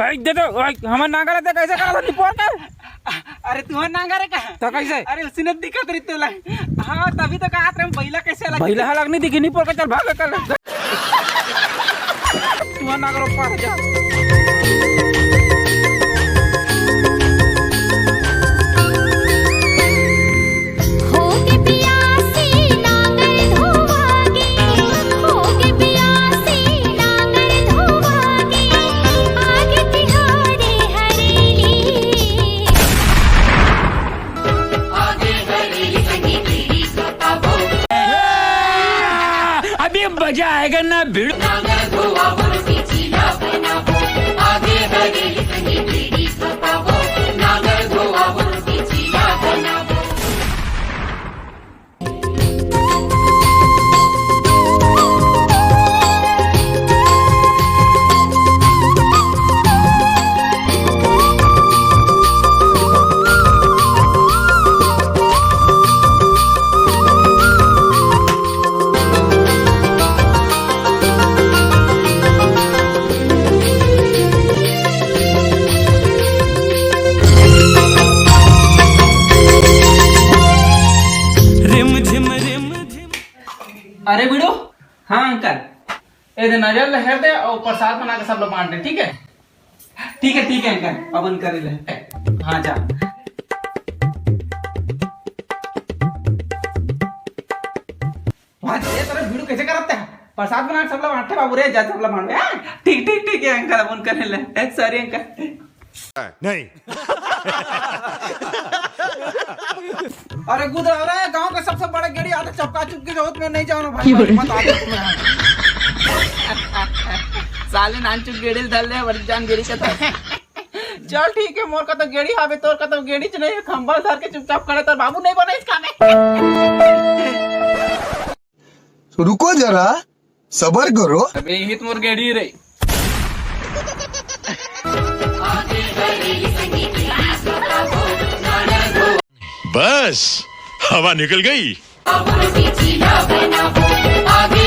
हाय दे तो हमर नांगर है कैसे करा निपोर का। अरे तुम्हारा नांगर है का तो कैसे? अरे उसी ने दिक्कत रही तुला। हाँ तभी तो कहा था बैला कैसे लगा। बैला हलक नहीं दिखी निपोर का चल भाग कर तुम्हारा नांगर ऊपर जा। अभी मजा आएगा ना भीड़। अरे बिड़ो। हाँ अंकल ये नजर लहर दे और प्रसाद बना के सब लोग बांट दे। ठीक है ठीक है अंकल अपन कर ले। हाँ जा तेरा वीडियो कैसे करते हैं प्रसाद बना के सब लोग बांटे बाबू रे जा सब लोग बांटे। ठीक है अंकल अपन कर ले। सॉरी अंकल नहीं। अरे गुदरा रहा है गांव का सबसे बड़ा गेड़ी आते चपका चुप की जरूरत में नहीं जाओ भाई मत आते तुम्हें। साले नान चुप गेड़ी धर ले वर जान गेड़ी का था। चल ठीक है मोर का तो गेड़ी हावे तोर का तो गेड़ी च नहीं खंबल धर के चुपचाप खड़े तो बाबू नहीं बने इसका में। तो रुको जरा सबर करो। अबे यही तो मोर गेड़ी रे। बस हवा निकल गई। आगे